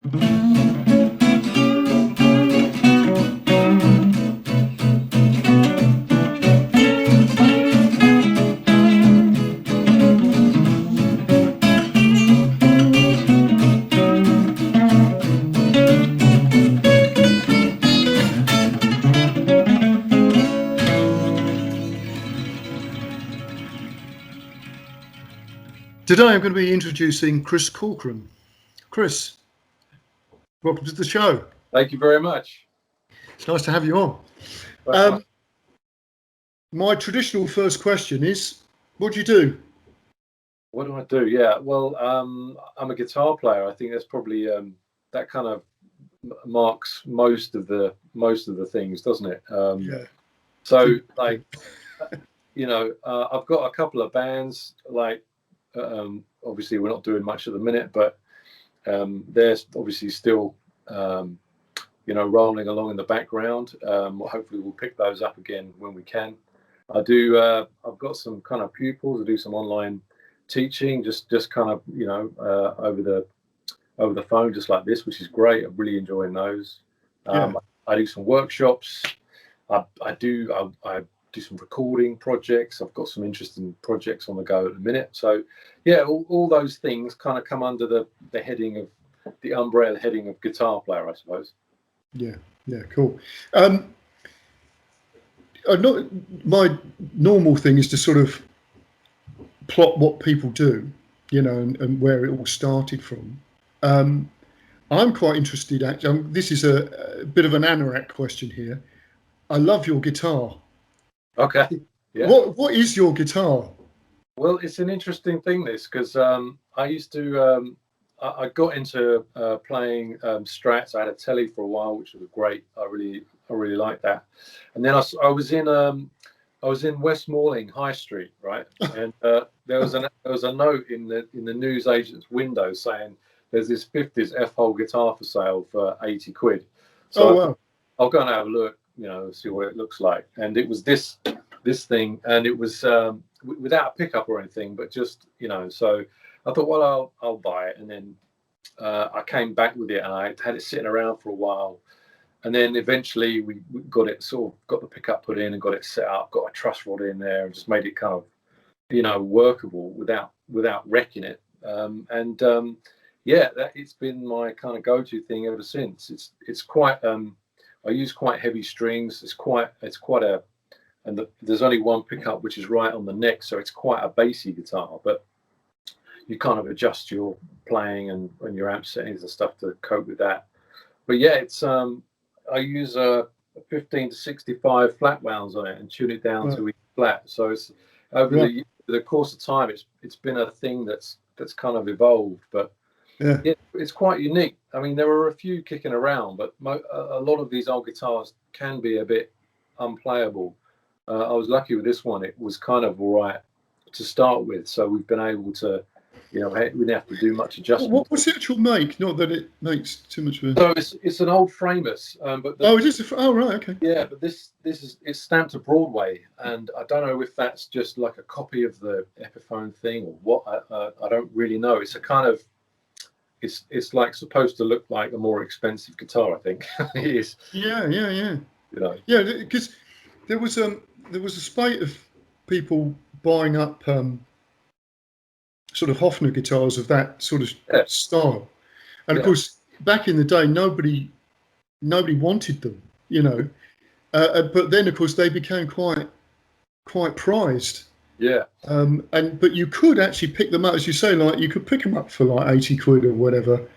Today I'm going to be introducing Chris Corcoran. Chris, welcome to the show. Thank you very much. It's nice to have you on. My traditional first question is, what do you do? What do I do? Yeah, well, I'm a guitar player. I think that's probably that kind of marks most of the things, doesn't it? Yeah. So, like, I've got a couple of bands. Like, obviously, we're not doing much at the minute, but they're obviously still, rolling along in the background. Hopefully, we'll pick those up again when we can. I've got some kind of pupils. I do some online teaching, just kind of, over the phone, just like this, which is great. I'm really enjoying those. Yeah. I do some workshops. I do some recording projects. I've got some interesting projects on the go at the minute. So, yeah, all those things kind of come under the umbrella heading of guitar player, I suppose. Yeah, cool. My normal thing is to sort of plot what people do, and where it all started from. I'm quite interested, actually. This is a bit of an anorak question here. I love your guitar. Okay. Yeah. What is your guitar? Well, it's an interesting thing, this, because I used to. I got into playing Strats. I had a Telly for a while, which was great. I really liked that. And then I was in West Malling High Street, right? And there was a note in the newsagent's window saying there's this 50s F-hole guitar for sale for 80 quid. So wow. I'll go and have a look, see what it looks like. And it was this thing, and it was without a pickup or anything, but just, so I thought, well, I'll buy it. And then I came back with it, and I had it sitting around for a while. And then eventually we got the pickup put in and got it set up, got a truss rod in there, and just made it kind of, workable without wrecking it. It's been my kind of go-to thing ever since. It's quite, I use quite heavy strings. It's quite there's only one pickup, which is right on the neck. So it's quite a bassy guitar, but you kind of adjust your playing and your amp settings and stuff to cope with that. But yeah, it's, I use a 15 to 65 flat wounds on it and tune it down to E flat. So it's over the course of time, it's been a thing that's kind of evolved, but it's quite unique. I mean, there are a few kicking around, but a lot of these old guitars can be a bit unplayable. I was lucky with this one; it was kind of all right to start with, so we've been able to, we didn't have to do much adjustment. What's the actual make? Not that it makes too much of a... So it's an old Framus, but right, okay. Yeah, but it's stamped to Broadway, and I don't know if that's just like a copy of the Epiphone thing or what. I don't really know. It's a kind of it's like supposed to look like a more expensive guitar, I think. It is. Yeah. Yeah, because there was a spate of people buying up sort of Hofner guitars of that sort of style, and of course back in the day nobody wanted them, but then of course they became quite prized. Yeah. But you could actually pick them up, as you say, like you could pick them up for like 80 quid or whatever.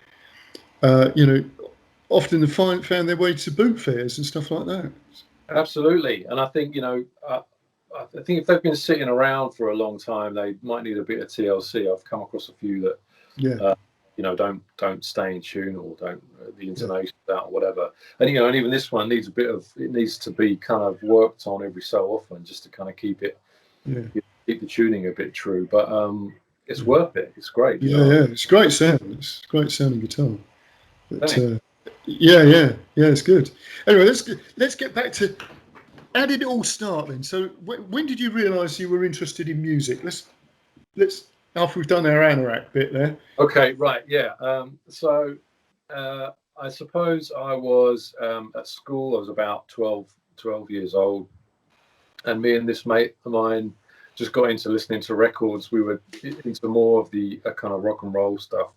Often they found their way to boot fairs and stuff like that. Absolutely, and I think I think if they've been sitting around for a long time, they might need a bit of TLC. I've come across a few that don't stay in tune or don't the intonation's out or whatever. And and even this one needs needs to be kind of worked on every so often just to kind of keep it keep the tuning a bit true. But it's worth it. It's great. It's great sound. It's great sounding guitar. But, it's good. Anyway, let's get back to how did it all start then? So when did you realise you were interested in music? Let's after we've done our anorak bit there. Okay, right, yeah. So I suppose I was at school. I was about 12 years old, and me and this mate of mine just got into listening to records. We were into more of the kind of rock and roll stuff,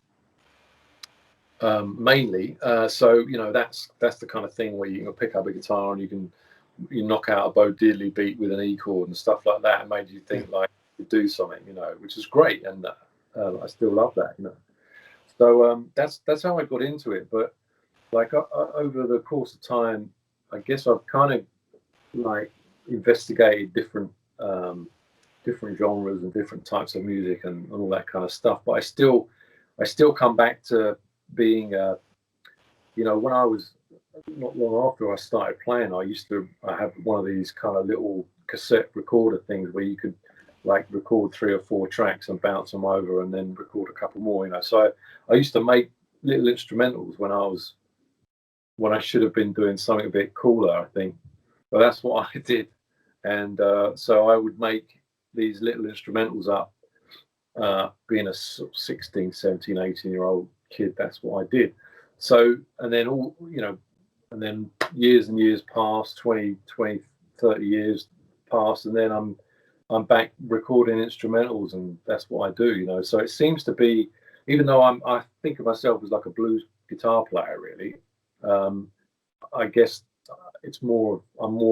mainly. So that's the kind of thing where you can pick up a guitar and you knock out a Bo Diddley beat with an E chord and stuff like that. It made you think like you could do something, which is great, and I still love that, So that's how I got into it. But like over the course of time, I guess I've kind of like investigated different genres and different types of music and all that kind of stuff. But I still come back to being when I was not long after I started playing, I have one of these kind of little cassette recorder things where you could like record 3 or 4 tracks and bounce them over and then record a couple more, So I used to make little instrumentals when I should have been doing something a bit cooler, I think. But that's what I did. And so I would make these little instrumentals up, being a 16, 17, 18-year-old kid. That's what I did. So, and then and then years and years passed, 20, 30 years passed, and then I'm back recording instrumentals, and that's what I do, So it seems to be, even though I think of myself as like a blues guitar player, really, I guess I'm more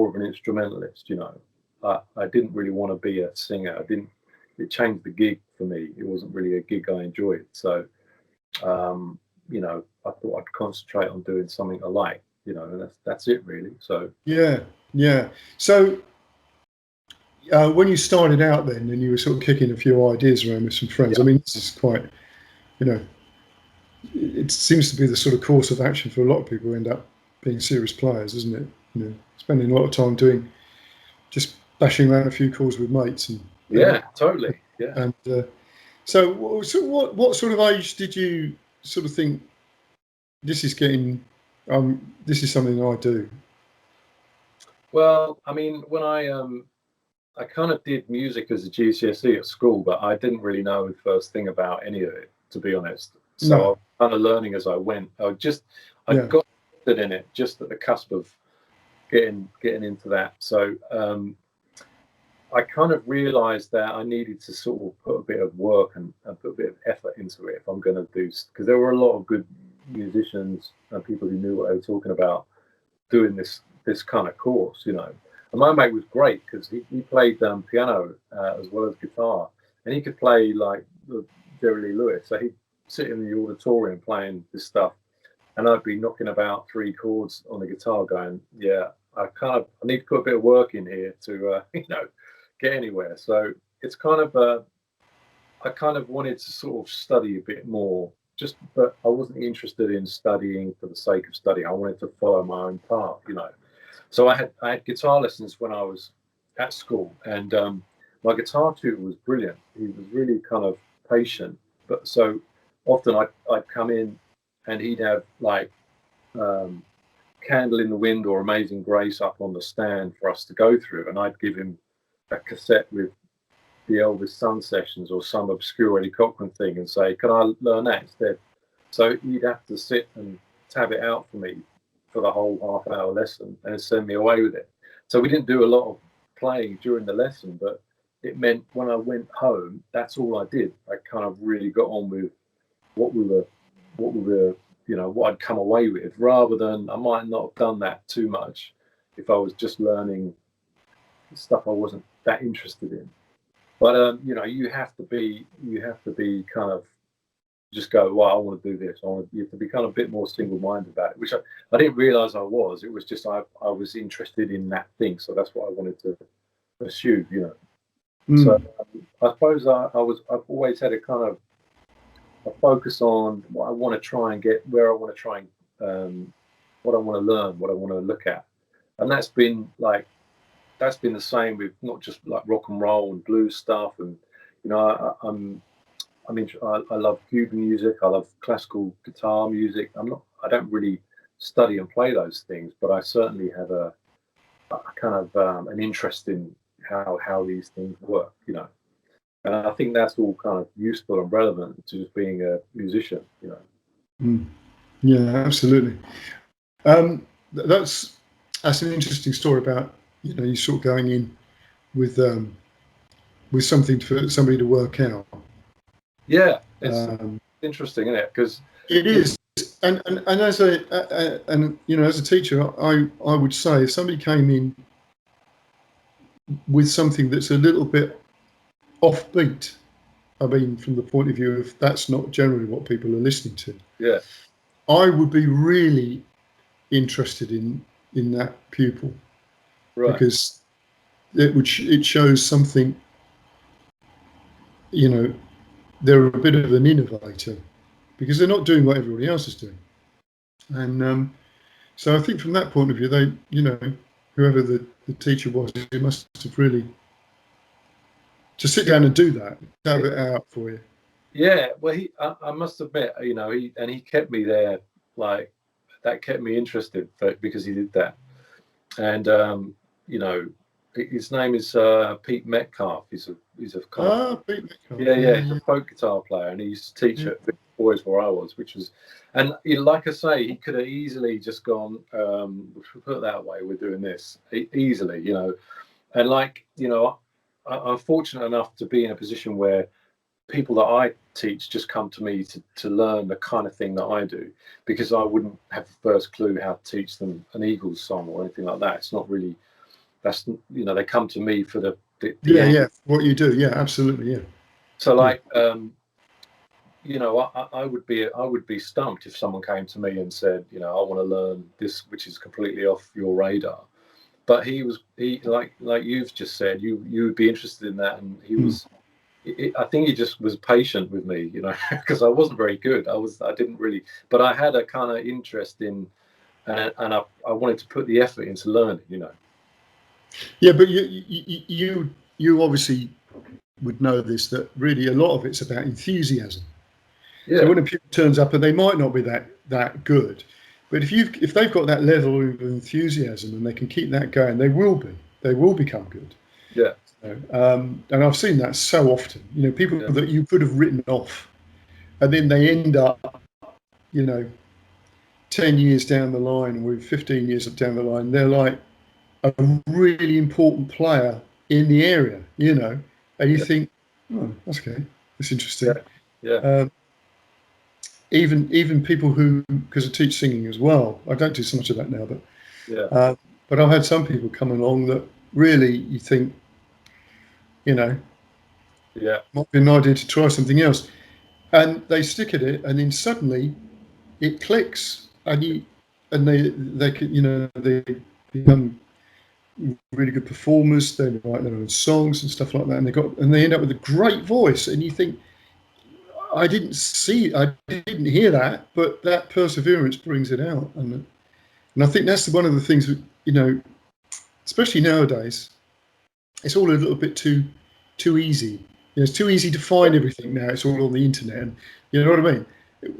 of an instrumentalist, I didn't really want to be a singer. It changed the gig for me. It wasn't really a gig I enjoyed. So, I thought I'd concentrate on doing something I like, and that's it really. So yeah. So when you started out then, and you were sort of kicking a few ideas around with some friends, I mean, this is quite, it seems to be the sort of course of action for a lot of people who end up being serious players, isn't it? Spending a lot of time just bashing around a few chords with mates and totally. And so what sort of age did you sort of think this is something I do? Well, I mean, when I kind of did music as a GCSE at school, but I didn't really know the first thing about any of it, to be honest. So I was kind of learning as I went. I got interested in it just at the cusp of getting into that. So I kind of realized that I needed to sort of put a bit of work and put a bit of effort into it if I'm going to do, because there were a lot of good musicians and people who knew what they were talking about doing this kind of course, And my mate was great because he played piano as well as guitar, and he could play like Jerry Lee Lewis. So he'd sit in the auditorium playing this stuff, and I'd be knocking about 3 chords on the guitar, going, I need to put a bit of work in here to get anywhere. So it's kind of I kind of wanted to sort of study a bit more, but I wasn't interested in studying for the sake of studying. I wanted to follow my own path, So I had guitar lessons when I was at school, and my guitar tutor was brilliant. He was really kind of patient, but so often I'd come in and he'd have like Candle in the Wind or Amazing Grace up on the stand for us to go through, and I'd give him a cassette with the Elvis Sun Sessions or some obscure Eddie Cochran thing and say, can I learn that instead? So he'd have to sit and tab it out for me for the whole half-hour lesson and send me away with it. So we didn't do a lot of playing during the lesson, but it meant when I went home, that's all I did. I kind of really got on with what I'd come away with, rather than I might not have done that too much if I was just learning stuff I wasn't that interested in. But you have to be kind of just go, well, I want to do this. You have to be kind of a bit more single-minded about it, which I didn't realize I was. It was just I was interested in that thing, so that's what I wanted to pursue. So I suppose I've always had a kind of a focus on what I want to try and get, where I want to try and what I want to learn, what I want to look at, and that's been the same with not just like rock and roll and blues stuff, and I love Cuban music. I love classical guitar music. I don't really study and play those things, but I certainly have a kind of an interest in how these things work, And I think that's all kind of useful and relevant to just being a musician, Yeah, absolutely. That's an interesting story about, you know, you sort of going in with something for somebody to work out. Yeah, it's Um, interesting, isn't it? Because it is, and as and you know, as a teacher, I would say if somebody came in with something that's a little bit offbeat, I mean, from the point of view of that's not generally what people are listening to, yeah, I would be really interested in that pupil, right, because it shows something, you know, they're a bit of an innovator because they're not doing what everybody else is doing. And so I think from that point of view, they, you know, whoever the teacher was, he must have really, to sit down and do that, have it out for you. yeah. Well, I must admit, you know, he kept me there, like that kept me interested because he did that. And you know, his name is Pete Metcalf. He's a kind of, Ah, Pete Metcalf. yeah, Yeah, yeah. He's a folk guitar player, and he used to teach yeah, at Vic Boys where I was, which was, and you know, like I say, he could have easily just gone. Put it that way, we're doing this easily, you know, and like you know, I'm fortunate enough to be in a position where people that I teach just come to me to learn the kind of thing that I do, because I wouldn't have the first clue how to teach them an Eagles song or anything like that. It's not really, that's, you know, they come to me for the yeah, end. yeah. What you do, yeah, absolutely, yeah, So yeah. like you know, I would be stumped if someone came to me and said, you know, I want to learn this, which is completely off your radar. But he like you've just said, you would be interested in that, and he Mm. was. I think he just was patient with me, you know, because I wasn't very good. I didn't really, but I had a kind of interest in, and I wanted to put the effort into learning, you know. Yeah, but you obviously would know this, that really a lot of it's about enthusiasm. So Yeah, when a pupil turns up and they might not be that good, but if they've got that level of enthusiasm and they can keep that going, they will become good. yeah, And I've seen that so often. You know, people yeah, that you could have written off, and then they end up, you know, 10 years down the line, or 15 years down the line, they're like a really important player in the area. You know, and you yeah, think, oh, that's okay, that's yeah, interesting. yeah, Um, even people who, because I teach singing as well, I don't do so much of that now, yeah, but I've had some people come along that really you think, you know, yeah, might be an idea to try something else, and they stick at it, and then suddenly it clicks, and they can, you know, they become really good performers. They write their own songs and stuff like that, and they end up with a great voice, and you think, I didn't hear that, but that perseverance brings it out, and I think that's one of the things that, you know, especially nowadays, it's all a little bit too easy. You know, it's too easy to find everything now. It's all on the internet, and you know what I mean.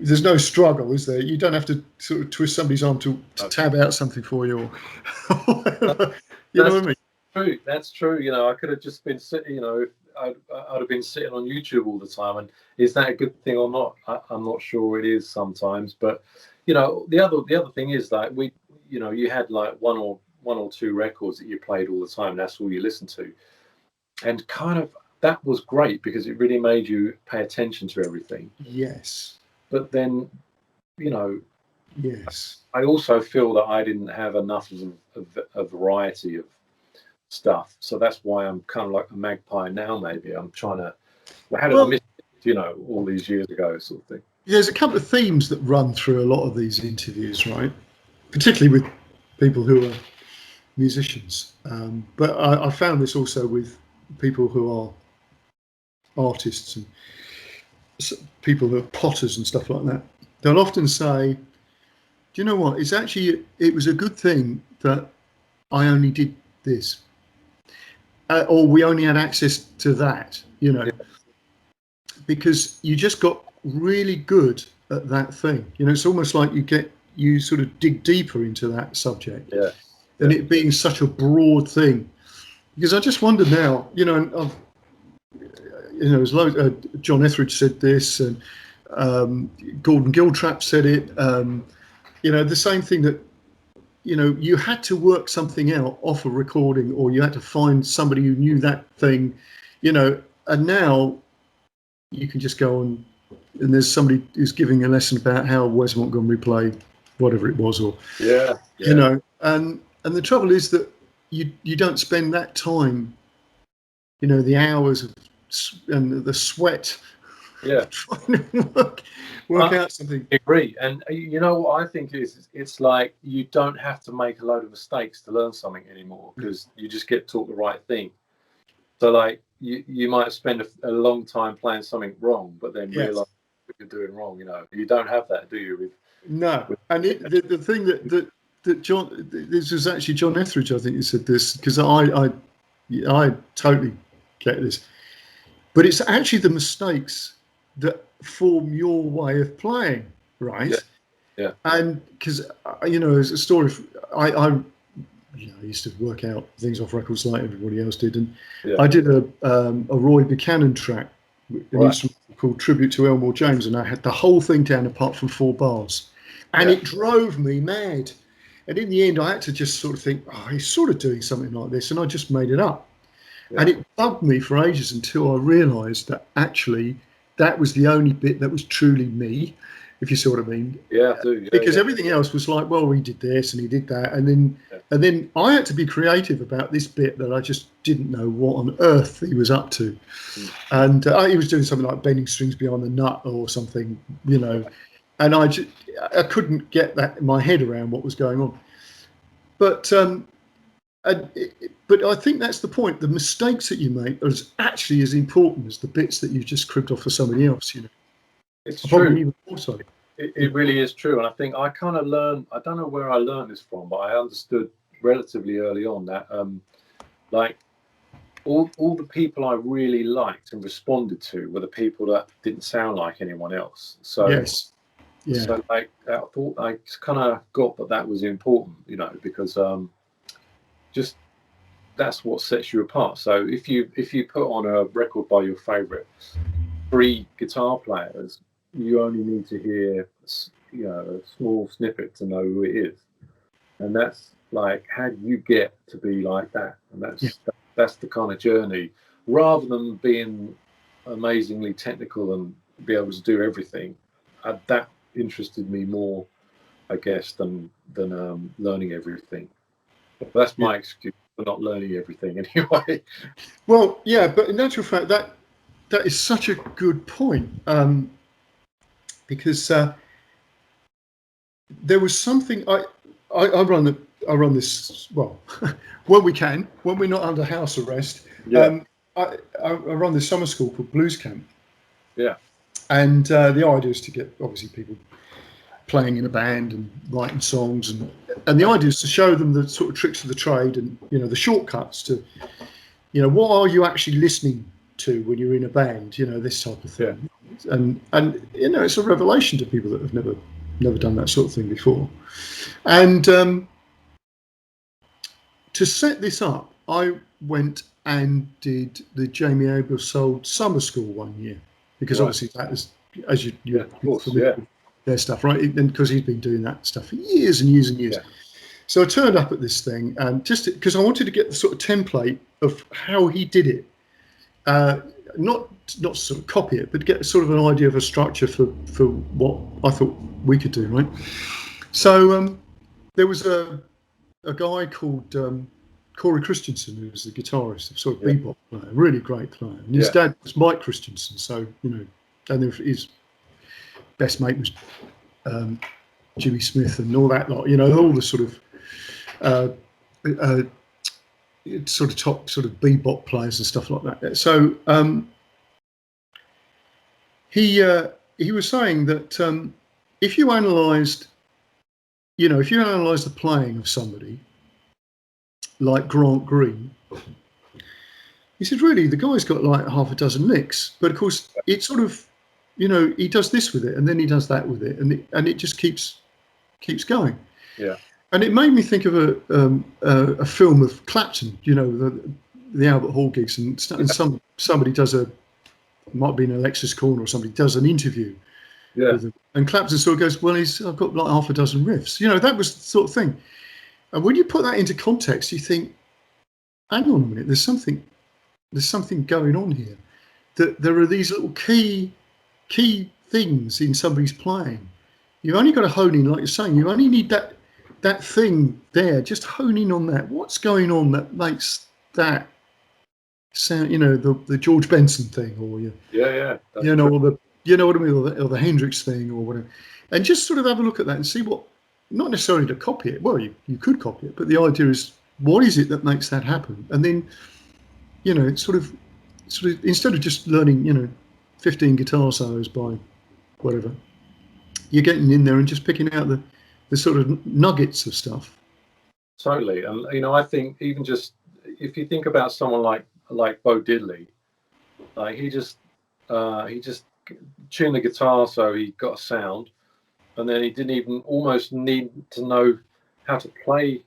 There's no struggle, is there? You don't have to sort of twist somebody's arm to tab out something for you, or whatever. You know that's what I mean? true. That's true. You know, I could have just been sitting. You know, I'd have been sitting on YouTube all the time. And is that a good thing or not? I'm not sure. It is sometimes, but you know, the other thing is that you know, you had like one or two records that you played all the time. And that's all you listened to, and kind of that was great because it really made you pay attention to everything. Yes, But then, you know, yes. I also feel that I didn't have enough of a variety of stuff. So that's why I'm kind of like a magpie now. Maybe I'm trying to. Well, how did I Well, miss it, you know, all these years ago, sort of thing. there's a couple of themes that run through a lot of these interviews, right? Particularly with people who are musicians. But I found this also with people who are artists and people who are potters and stuff like that. They'll often say, "Do you know what? It was a good thing that I only did this, or we only had access to that." You know, Yeah, because you just got really good at that thing. You know, it's almost like you sort of dig deeper into that subject, yeah, and yeah, it being such a broad thing. Because I just wonder now, you know, you know, there's loads, John Etheridge said this, and Gordon Giltrap said it. You know, the same thing that, you know, you had to work something out off a recording, or you had to find somebody who knew that thing, you know, and now you can just go on and there's somebody who's giving a lesson about how Wes Montgomery played whatever it was, or, you know, and the trouble is that you don't spend that time, you know, the hours of, and the sweat, trying to work out something. I agree. And you know what I think is, it's like you don't have to make a load of mistakes to learn something anymore, because you just get taught the right thing. So like you might spend a long time playing something wrong, but then realize what you're doing wrong. You know, you don't have that, do you? And the thing that John, this was actually John Etheridge, I think, who said this, because I totally get this, but it's actually the mistakes that form your way of playing, right? Yeah. And because, you know, as a story, I used to work out things off records like everybody else did, and I did a Roy Buchanan track, an instrument called Tribute to Elmore James, and I had the whole thing down apart from 4 bars, and it drove me mad. And in the end, I had to just sort of think, oh, he's sort of doing something like this, and I just made it up. And it bugged me for ages until I realised that actually that was the only bit that was truly me, if you see what I mean. Because everything else was like, well, he did this and he did that, and then I had to be creative about this bit that I just didn't know what on earth he was up to. And he was doing something like bending strings beyond the nut or something, you know, and I couldn't get that in my head around what was going on. But I think that's the point. The mistakes that you make are actually as important as the bits that you've just cribbed off of somebody else, you know. It's true. Even more so. It really is true. And I think I kind of learned, I don't know where I learned this from, but I understood relatively early on that like all the people I really liked and responded to were the people that didn't sound like anyone else. So so like I thought, I kind of got that was important, you know, because just that's what sets you apart. So if you put on a record by your favorite 3 guitar players, you only need to hear, you know, a small snippet to know who it is. And that's like, how do you get to be like that? And that's the kind of journey, rather than being amazingly technical and be able to do everything. That interested me more, I guess, than learning everything. But that's my excuse for not learning everything anyway. Well, yeah, but in actual fact, that is such a good point, because there was something I run this, well, when we're not under house arrest. I run this summer school called Blues Camp. And the idea is to get, obviously, people playing in a band and writing songs, and the idea is to show them the sort of tricks of the trade, and, you know, the shortcuts to, you know, what are you actually listening to when you're in a band, you know, this type of thing. And you know, it's a revelation to people that have never done that sort of thing before. And to set this up, I went and did the Jamie Aebersold summer school one year, because obviously that is, as you their stuff, right? And because he's been doing that stuff for years and years and years. So I turned up at this thing, and just because I wanted to get the sort of template of how he did it, not sort of copy it, but get sort of an idea of a structure for what I thought we could do, right? So there was a guy called Corey Christensen, who was a guitarist, a sort of bebop player, really great player. And his dad was Mike Christensen, so, you know, and then his best mate was Jimmy Smith and all that lot, you know, all the sort of top sort of bebop players and stuff like that. So he was saying that if you analysed the playing of somebody like Grant Green, he said, really, the guy's got like half a dozen licks, but of course it sort of, you know, he does this with it and then he does that with it, and it just keeps going. And it made me think of a film of Clapton, you know, the Albert Hall gigs, and somebody does might be in Alexis Corner, or somebody does an interview Yeah. And Clapton sort of goes, well, I've got like half a dozen riffs. You know, that was the sort of thing. And when you put that into context, you think, hang on a minute, there's something going on here. That there are these little key things in somebody's playing. You've only got to hone in, like you're saying. You only need that thing there. Just hone in on that. What's going on that makes that sound? You know, the George Benson thing, or you know, or the you know what I mean, or the Hendrix thing, or whatever. And just sort of have a look at that and see what. Not necessarily to copy it. Well, you could copy it, but the idea is, what is it that makes that happen? And then, you know, sort of instead of just learning, you know, 15 guitar solos by whatever, you're getting in there and just picking out the sort of nuggets of stuff. Totally. And you know, I think even just if you think about someone like Bo Diddley, like he just tuned the guitar so he got a sound, and then he didn't even almost need to know how to play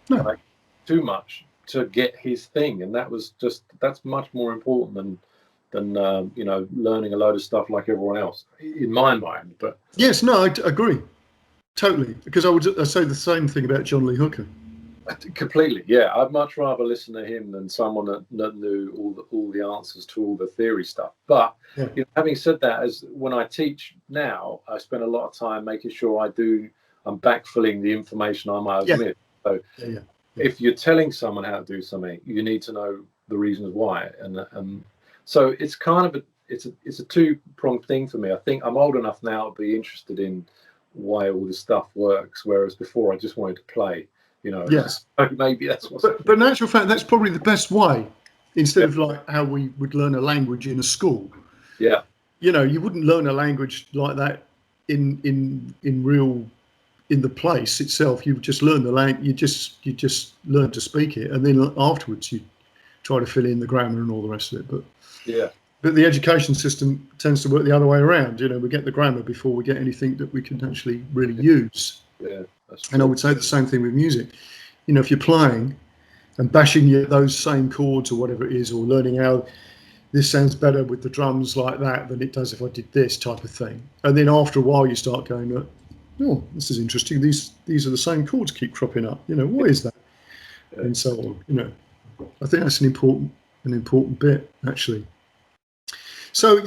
like too much to get his thing, and that's much more important than you know, learning a load of stuff like everyone else, in my mind. But yes, no, I agree totally, because I say the same thing about John Lee Hooker. Completely, yeah. I'd much rather listen to him than someone that knew all the answers to all the theory stuff. But you know, having said that, as when I teach now, I spend a lot of time making sure I'm backfilling the information I might have missed. So if you're telling someone how to do something, you need to know the reasons why, and so it's kind of it's a two-pronged thing for me. I think I'm old enough now to be interested in why all this stuff works, whereas before I just wanted to play. You know, yes, maybe that's what. But in actual fact, that's probably the best way. Instead of like how we would learn a language in a school. Yeah. You know, you wouldn't learn a language like that in the place itself. You would just learn the language. You just learn to speak it, and then afterwards you try to fill in the grammar and all the rest of it. But the education system tends to work the other way around. You know, we get the grammar before we get anything that we can actually really use. Yeah, that's true. And I would say the same thing with music. You know, if you're playing and bashing those same chords or whatever it is, or learning how this sounds better with the drums like that than it does if I did this type of thing. And then after a while you start going, oh, this is interesting. These are the same chords keep cropping up. You know, what is that? And so on. You know, I think that's an important bit actually. So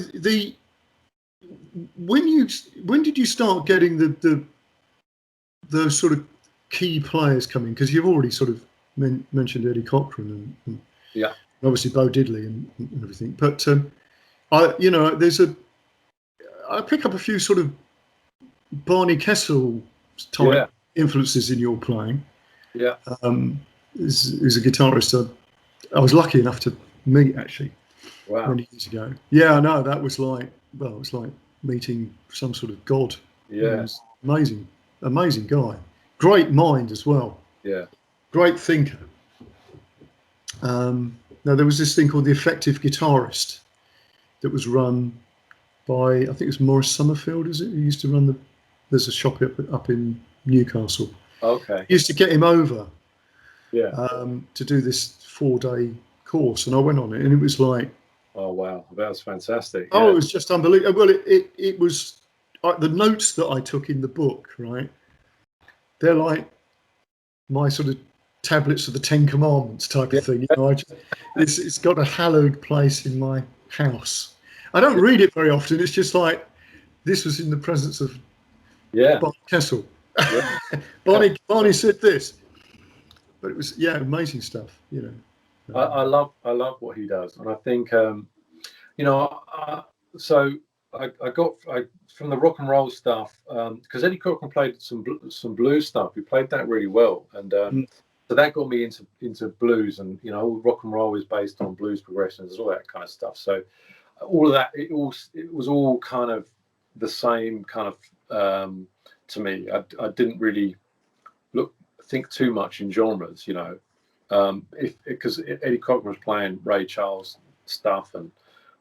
when did you start getting the sort of key players coming? Because you've already sort of mentioned Eddie Cochran and obviously Bo Diddley and everything. But I pick up a few sort of Barney Kessel type influences in your playing. Yeah. Who's a guitarist I was lucky enough to meet actually. Wow. Many years ago. Yeah, I know. That was like, well, it was like meeting some sort of god. Yeah. Amazing guy. Great mind as well. Yeah. Great thinker. Now, there was this thing called the Effective Guitarist that was run by, I think it was Maurice Summerfield, is it? He used to run there's a shop up in Newcastle. Okay. He used to get him over to do this 4-day course, and I went on it, and it was like, oh wow, that was fantastic. Oh, it was just unbelievable. Well, it was the notes that I took in the book, right? They're like my sort of tablets of the 10 Commandments type of thing. You know, it's got a hallowed place in my house. I don't read it very often. It's just like this was in the presence of Barney Kessel. Yeah. Barney said this, but it was amazing stuff. You know. I love what he does, and I think you know, so I got from the rock and roll stuff, because Eddie Cochran played some blues stuff. He played that really well, and so that got me into blues, and you know, all rock and roll is based on blues progressions, all that kind of stuff. So all of that, it was all kind of the same kind of to me. I didn't really think too much in genres, you know. Because Eddie Cochran was playing Ray Charles stuff and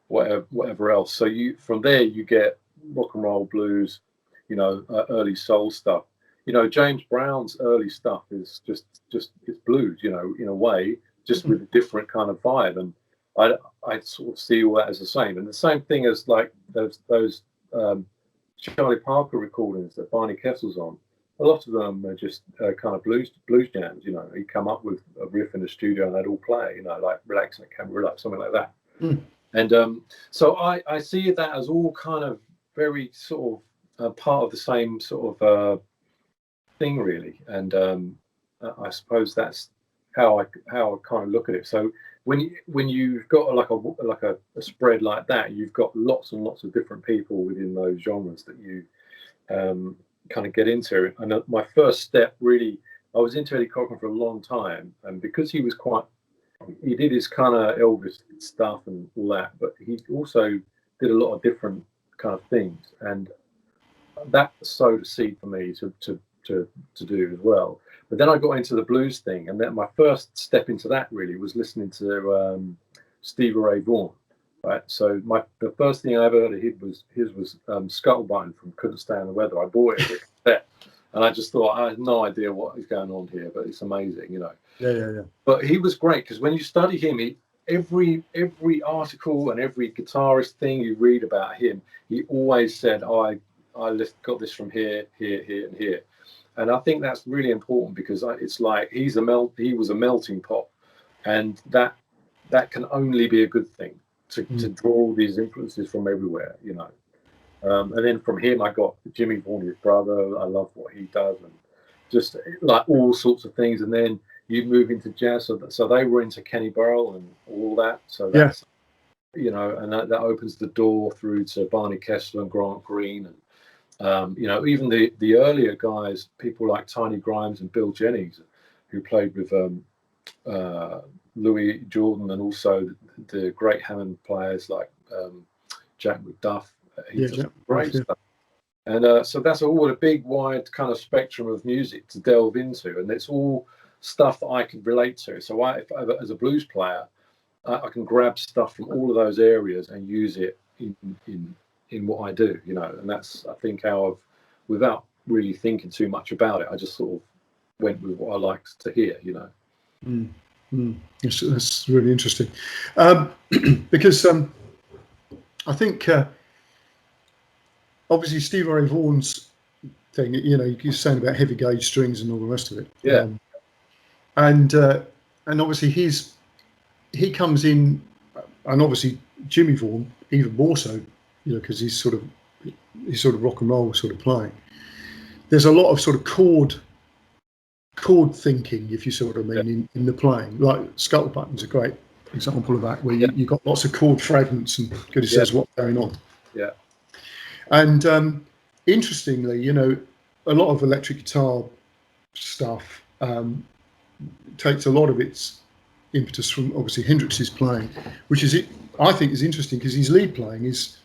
whatever else. So from there you get rock and roll, blues, you know, early soul stuff. You know, James Brown's early stuff is just it's blues, you know, in a way, just with a different kind of vibe. And I sort of see all that as the same. And the same thing as like those Charlie Parker recordings that Barney Kessel's on, a lot of them are just kind of blues jams. You know, he'd come up with a riff in the studio and they'd all play. You know, like Relaxing at Camera, like something like that. Mm. And so I see that as all kind of very sort of part of the same sort of thing, really. And I suppose that's how I kind of look at it. So when you've got like a spread like that, you've got lots and lots of different people within those genres that you kind of get into. And my first step, really, I was into Eddie Cochran for a long time, and because he did his kind of Elvis stuff and all that, but he also did a lot of different kind of things, and that sowed a seed for me to do as well. But then I got into the blues thing, and then my first step into that really was listening to Stevie Ray Vaughan. Right, so the first thing I ever heard of his was Scuttlebutton from Couldn't Stand the Weather. I bought it with that, and I just thought, I had no idea what is going on here, but it's amazing, you know. Yeah. But he was great, because when you study him, every article and every guitarist thing you read about him, he always said, I got this from here, and here. And I think that's really important, because it's like he was a melting pot, and that can only be a good thing to draw all these influences from everywhere, you know. And then from him, I got Jimmy Vaughan, his brother. I love what he does, and just like all sorts of things. And then you move into jazz, so they were into Kenny Burrell and all that. So that's you know, and that opens the door through to Barney Kessler and Grant Green, and you know, even the earlier guys, people like Tiny Grimes and Bill Jennings, who played with Louis Jordan, and also the great Hammond players like Jack McDuff. He does great stuff. And so that's all a big, wide kind of spectrum of music to delve into, and it's all stuff that I can relate to. So as a blues player, I can grab stuff from all of those areas and use it in what I do, you know. And that's, I think, how I've, without really thinking too much about it, I just sort of went with what I liked to hear, you know. That's really interesting, because I think obviously Stevie Ray Vaughan's thing, you know, you're saying about heavy gauge strings and all the rest of it. Yeah. And obviously he comes in, and obviously Jimmy Vaughan even more so, you know, because he's sort of rock and roll sort of playing. There's a lot of sort of chord thinking, if you see what I mean, in the playing. Like Scuttlebutton's a great example of that, where you've got lots of chord fragments and goodness knows what's going on. Yeah. And interestingly, you know, a lot of electric guitar stuff takes a lot of its impetus from obviously Hendrix's playing, which I think is interesting, because his lead playing is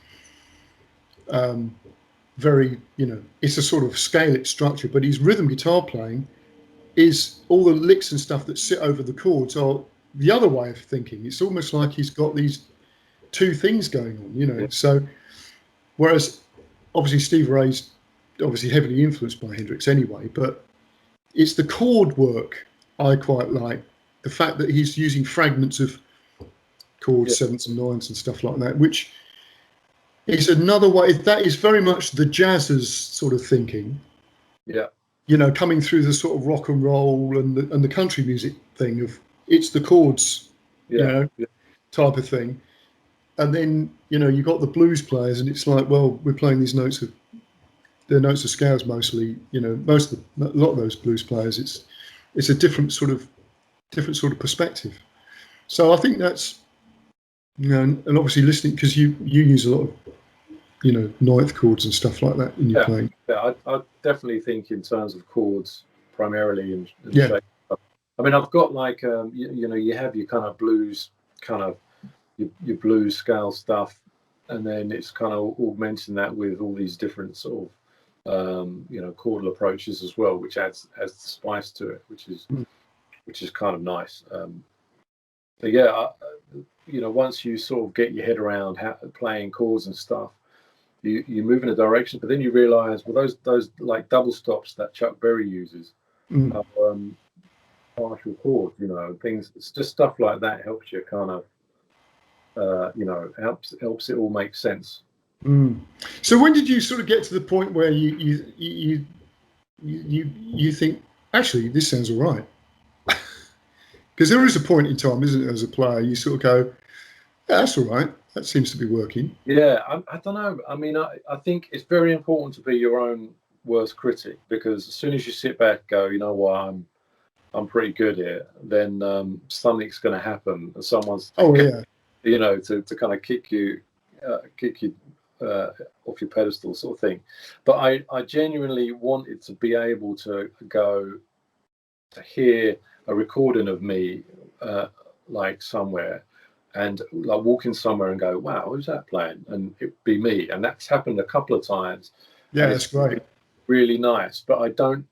very, you know, it's a sort of scale-it structure, but his rhythm guitar playing is all the licks and stuff that sit over the chords are the other way of thinking. It's almost like he's got these two things going on, you know. Yeah. So whereas obviously Stevie Ray's obviously heavily influenced by Hendrix anyway, but it's the chord work I quite like. The fact that he's using fragments of chords, sevenths and ninths and stuff like that, which is another way. That is very much the jazzers sort of thinking. Yeah. You know, coming through the sort of rock and roll and the country music thing of it's the chords, you know, type of thing. And then, you know, you got the blues players, and it's like, well, we're playing these notes of scales mostly. You know, a lot of those blues players, it's a different sort of perspective. So I think that's, you know, and obviously listening, because you use a lot of, you know, ninth chords and stuff like that in your playing. Yeah, I definitely think in terms of chords primarily and shape. I mean, I've got like you know, you have your kind of blues, kind of your blues scale stuff, and then it's kind of augmenting that with all these different sort of you know, chordal approaches as well, which adds the spice to it, which is kind of nice. But yeah, you know, once you sort of get your head around playing chords and stuff, you move in a direction, but then you realise, well, those like double stops that Chuck Berry uses are partial chords, you know, things. It's just stuff like that helps you kind of, you know, helps it all make sense. Mm. So when did you sort of get to the point where you think, actually, this sounds all right? Because there is a point in time, isn't it, as a player, you sort of go, yeah, that's all right. That seems to be working. Yeah, I don't know. I mean, I think it's very important to be your own worst critic, because as soon as you sit back and go, you know what, I'm pretty good here, then something's going to happen. And someone's, Oh, yeah. you know, to kind of kick you off your pedestal, sort of thing. But I genuinely wanted to be able to go to hear a recording of me, like somewhere, and like walking somewhere and go, wow, who's that playing? And it'd be me. And that's happened a couple of times. Yeah, And that's it's great. really nice. But I'm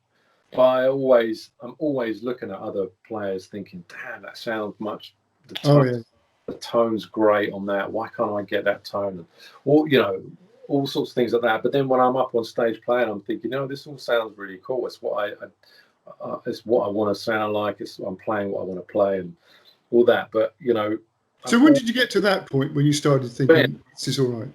always looking at other players thinking, damn, that sounds much, the Oh, tone, yeah. the tone's great on that. Why can't I get that tone? And all, you know, all sorts of things like that. But then when I'm up on stage playing, I'm thinking, no, this all sounds really cool. It's what it's what I want to sound like. I'm playing what I want to play and all that. But you know, So when did you get to that point when you started thinking, this is all right?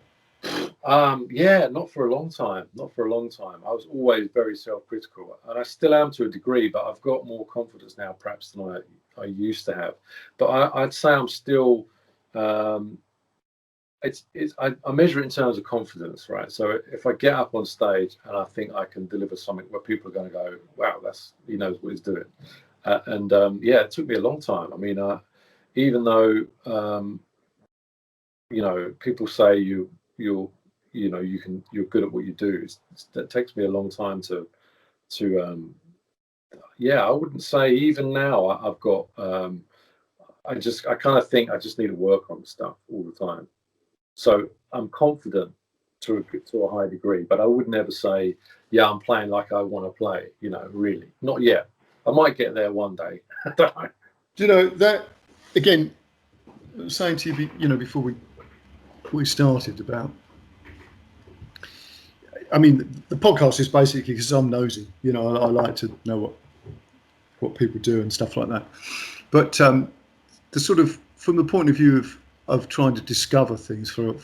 yeah, not for a long time. Not for a long time. I was always very self-critical, and I still am to a degree. But I've got more confidence now, perhaps, than I used to have. But I'd say I'm still. I measure it in terms of confidence, right? So if I get up on stage and I think I can deliver something where people are going to go, "Wow, he knows what he's doing," yeah, it took me a long time. I mean, even though you know, people say you're you're good at what you do. That takes me a long time to yeah. I wouldn't say even now I've got I kind of think I just need to work on stuff all the time. So I'm confident to a high degree, but I would never say, yeah, I'm playing like I want to play. You know, really, not yet. I might get there one day. Do you know that again? Saying to you, you know, before we started about. I mean, the podcast is basically because I'm nosy. You know, I like to know what people do and stuff like that. But the sort of from the point of view of trying to discover things for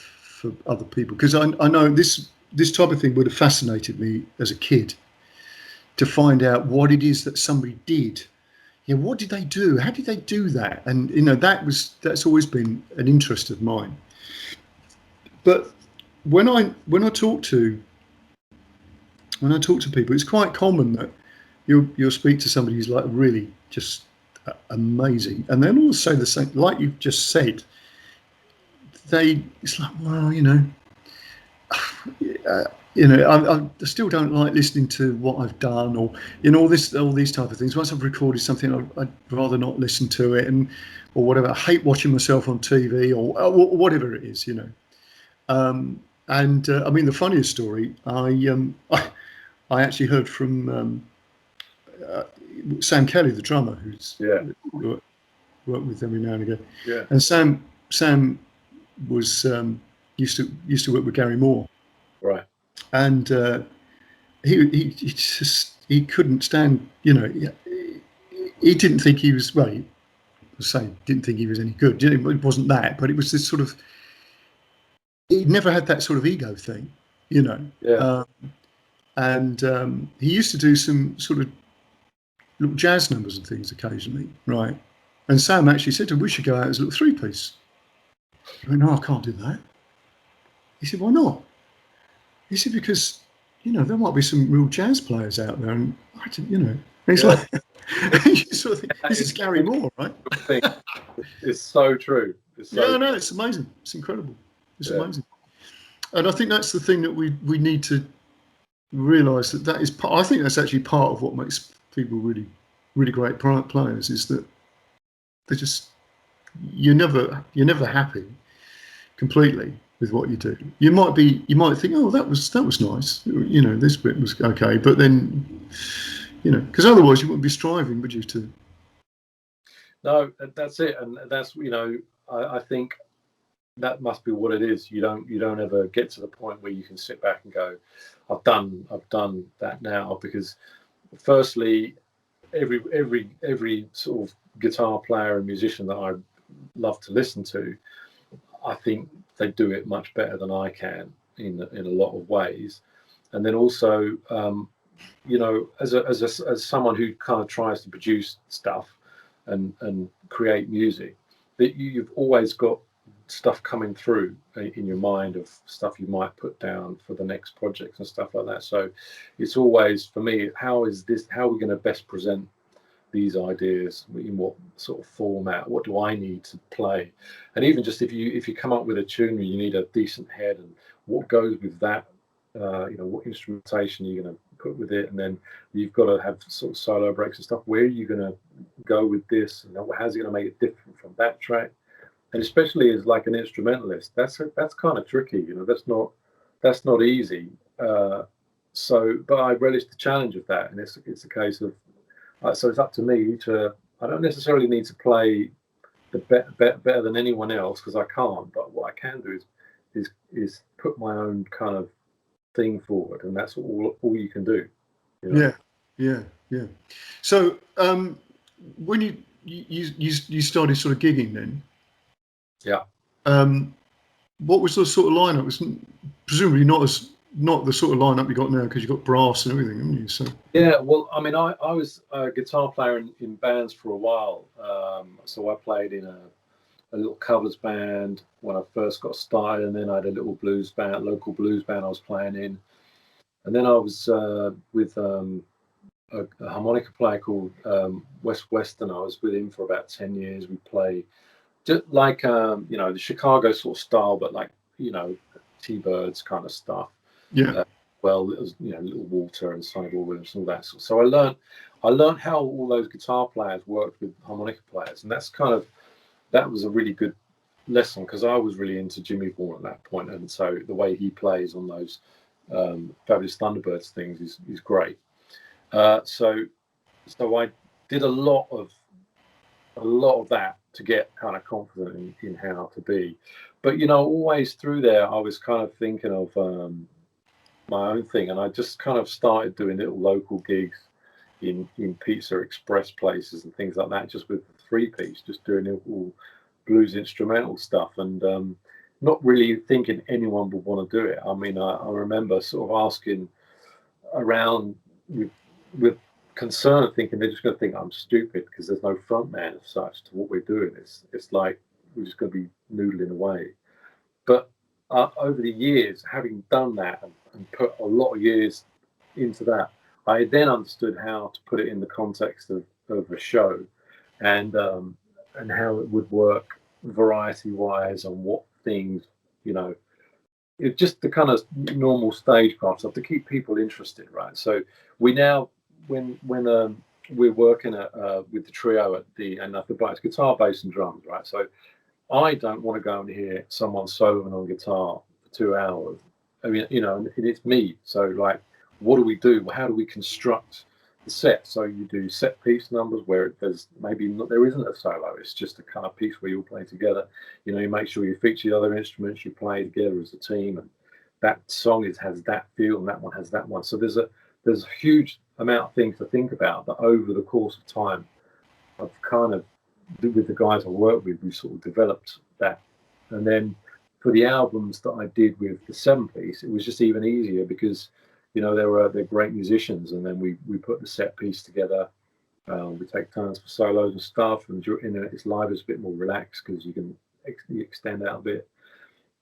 other people, because I know this type of thing would have fascinated me as a kid, to find out what it is that somebody did. Yeah, what did they do? How did they do that? And you know, that's always been an interest of mine. But when I talk to people, it's quite common that you'll speak to somebody who's like really just amazing, and then all say the same, like you've just said. It's like, well, I still don't like listening to what I've done, or all these type of things. Once I've recorded something, I'd rather not listen to it, or whatever. I hate watching myself on TV or whatever it is, I mean, the funniest story, I actually heard from Sam Kelly, the drummer, who's worked with every now and again. Yeah. And Sam was used to work with Gary Moore, Right. and he couldn't stand. He didn't think he was didn't think he was any good. It wasn't that, but it was this sort of. He never had that sort of ego thing, Yeah. He used to do some sort of little jazz numbers and things occasionally, right? And Sam actually said to him, we should go out as a little three-piece. He went, no, I can't do that. He said, why not? He said, because, there might be some real jazz players out there. And I didn't, and he's like, you sort of think, this is Gary Moore, right? It's so true. No, it's amazing. It's incredible. It's amazing. And I think that's the thing that we need to realise that is part. I think that's actually part of what makes people really, really great players, is that they just you're never happy completely with what you do. You might think, oh, that was nice. This bit was okay, but then because otherwise you wouldn't be striving, would you? To no, that's it, and that's I think that must be what it is. You don't ever get to the point where you can sit back and go, I've done that now, because firstly, every sort of guitar player and musician that I love to listen to, I think they do it much better than I can. in a lot of ways. And then also, you know, as someone who kind of tries to produce stuff and create music, that you've always got stuff coming through in your mind of stuff you might put down for the next project and stuff like that. So it's always, for me, how are we going to best present these ideas, in what sort of format, what do I need to play? And even just if you come up with a tune where you need a decent head, and what goes with that, you know, what instrumentation you're going to put with it, and then you've got to have sort of solo breaks and stuff. Where are you going to go with this, and how's it going to make it different from that track? And especially as like an instrumentalist, that's kind of tricky, you know. That's not easy. So, but I relish the challenge of that, and it's a case of, so it's up to me to. I don't necessarily need to play the better than anyone else, because I can't. But what I can do is put my own kind of thing forward, and that's all you can do. You know? Yeah. So when you started sort of gigging then, yeah. What was the sort of lineup? It was presumably not the sort of lineup you got now, because you got brass and everything, haven't you? So yeah, well, I mean, I was a guitar player in bands for a while. So I played in a little covers band when I first got started, and then I had a little blues band, local blues band I was playing in, and then I was with a harmonica player called Wes Weston. I was with him for about 10 years. We play just like you know, the Chicago sort of style, but like, you know, T-Birds kind of stuff. yeah. Well, it was, you know, Little Walter and Sonny Boy Williams and all that. So I learned how all those guitar players worked with harmonica players, and that was a really good lesson, because I was really into Jimmy Vaughan at that point, and so the way he plays on those Fabulous Thunderbirds things is great. So I did a lot of that to get kind of confident in how to be. But, you know, always through there, I was kind of thinking of my own thing, and I just kind of started doing little local gigs in Pizza Express places and things like that, just with the 3-piece, just doing all blues instrumental stuff, and not really thinking anyone would want to do it. I mean, I remember sort of asking around with concern, thinking they're just going to think I'm stupid because there's no front man as such to what we're doing. It's like we're just going to be noodling away. But over the years, having done that and put a lot of years into that, I then understood how to put it in the context of a show, and how it would work variety-wise, on what things, you know, it's just the kind of normal stagecraft stuff to keep people interested, right? So we now, when we're working with the trio at and it's guitar, bass, and drums, right? So I don't want to go and hear someone soloing on guitar for 2 hours. I mean, you know, and it's me. So like, what do we do? How do we construct the set? So you do set piece numbers where there isn't a solo. It's just a kind of piece where you all play together. You know, you make sure you feature the other instruments. You play together as a team, and that song has that feel, and that one has that one. So there's a huge amount of things to think about that over the course of time. I've kind of, with the guys I work with, we sort of developed that. And then for the albums that I did with the 7-piece, it was just even easier, because, you know, they're great musicians, and then we put the set piece together. We take turns for solos and stuff, and it's live, it's a bit more relaxed because you can extend out a bit.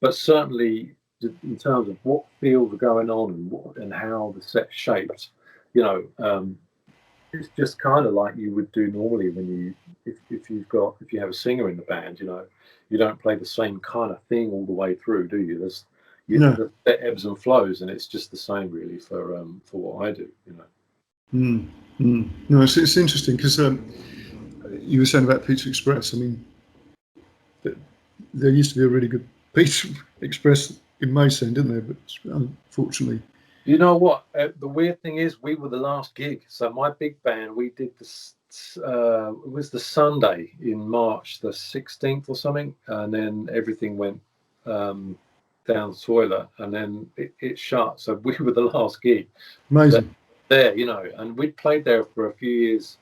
But certainly, in terms of what feels are going on and how the set's shaped, you know, it's just kind of like you would do normally when if you have a singer in the band. You know, you don't play the same kind of thing all the way through, do you? The ebbs and flows, and it's just the same really for what I do. You know. No, it's interesting, because you were saying about Pizza Express. I mean, there used to be a really good Pizza Express in Mason, didn't there? But unfortunately, you know what? The weird thing is, we were the last gig. So my big band, we did this. It was the Sunday in March, the 16th or something, and then everything went down the toilet, and then it shut. So we were the last gig. Amazing. There, you know, and we'd played there for a few years,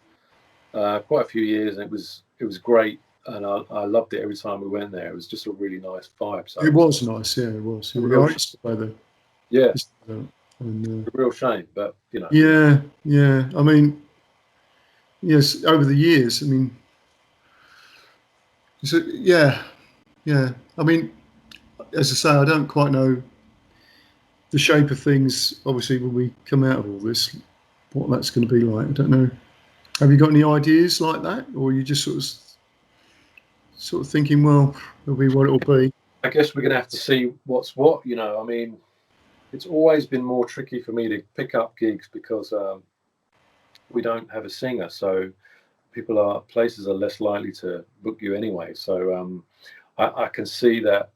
quite a few years, and it was great. and I loved it every time we went there. It was just a really nice vibe. So It was nice, yeah, it was. I used to play there. Yeah, and, a real shame, but you know. Yeah, yeah. I mean, yes, over the years, I mean, so yeah, yeah. I mean, as I say, I don't quite know the shape of things. Obviously, when we come out of all this, what that's going to be like, I don't know. Have you got any ideas like that, or are you just sort of thinking, well, it'll be what it'll be? I guess we're going to have to see what's what. You know, I mean, it's always been more tricky for me to pick up gigs because we don't have a singer, so places are less likely to book you anyway. So I can see that.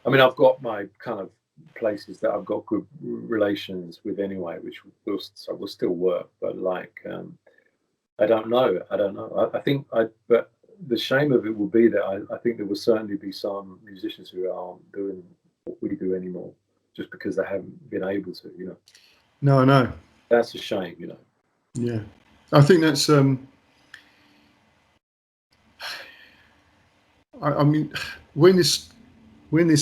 I mean, I've got my kind of places that I've got good relations with anyway, which will still work. But like, I don't know. I think but the shame of it will be that I think there will certainly be some musicians who aren't doing what we do anymore, just because they haven't been able to. You know. No, no. That's a shame. You know. Yeah, I think that's. I mean, when this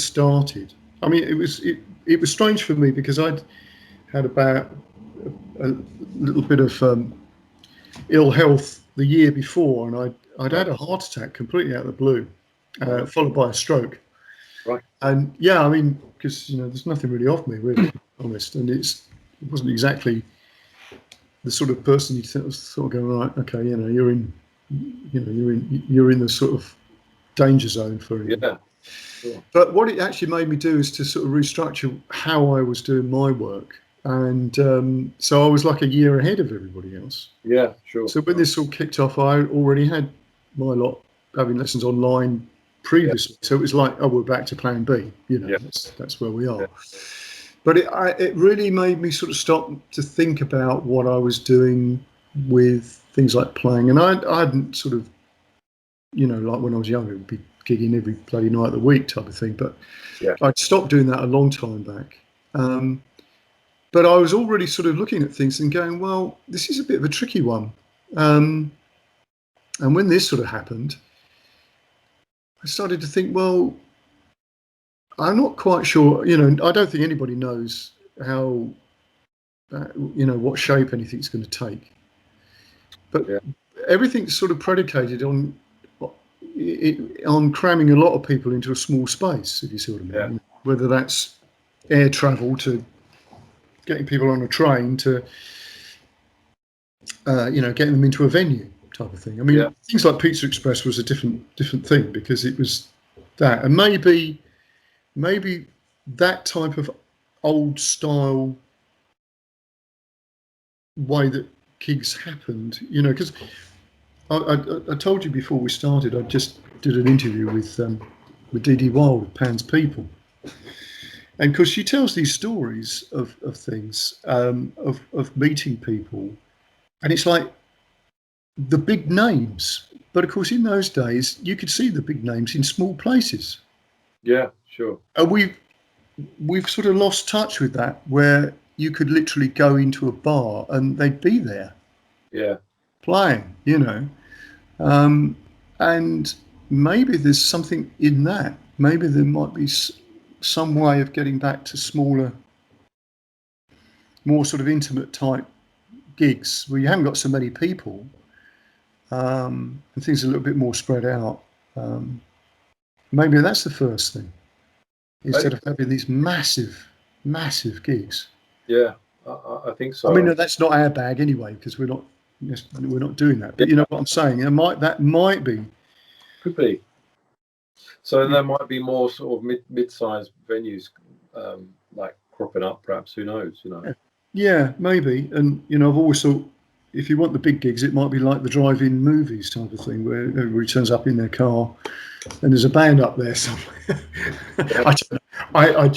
started, I mean, it was strange for me because I'd had about a little bit of ill health the year before, and I'd had a heart attack completely out of the blue, followed by a stroke. Right. And yeah, I mean, because there's nothing really off me, really, to be honest, and it wasn't exactly the sort of person you'd sort of go, right, okay, you're in the sort of danger zone for it. Yeah. Sure. But what it actually made me do is to sort of restructure how I was doing my work. And so I was like a year ahead of everybody else. Yeah, sure. So when this all kicked off, I already had my lot having lessons online previously. Yeah. So it was like, oh, we're back to plan B. Yeah. That's where we are. Yeah. But it really made me sort of stop to think about what I was doing with things like playing. And I hadn't sort of, like when I was younger, it would be gigging every bloody night of the week type of thing. But yeah. I'd stopped doing that a long time back. But I was already sort of looking at things and going, well, this is a bit of a tricky one. And when this sort of happened, I started to think, well, I'm not quite sure, I don't think anybody knows how, what shape anything's going to take. But everything's sort of predicated on cramming a lot of people into a small space, if you see what I mean. Yeah. Whether that's air travel to getting people on a train to, getting them into a venue type of thing. I mean, things like Pizza Express was a different thing because it was that. And maybe that type of old style way that gigs happened, because I told you before we started, I just did an interview with Dee Dee Wild, Pan's People. And because she tells these stories of things, of meeting people, and it's like the big names. But of course, in those days, you could see the big names in small places. Yeah, sure. And we've sort of lost touch with that, where you could literally go into a bar and they'd be there. Yeah. Playing, and maybe there's something in that. Maybe there might be some way of getting back to smaller, more sort of intimate type gigs where you haven't got so many people, and things are a little bit more spread out. Maybe that's the first thing, instead of having these massive gigs. Yeah, I think so. I mean, that's not our bag anyway, because we're not doing that. But you know what I'm saying? That might be. Could be. So there might be more sort of mid-sized venues like cropping up, perhaps. Who knows? Yeah, maybe. And I've always thought, if you want the big gigs, it might be like the drive-in movies type of thing, where everybody turns up in their car and there's a band up there somewhere. I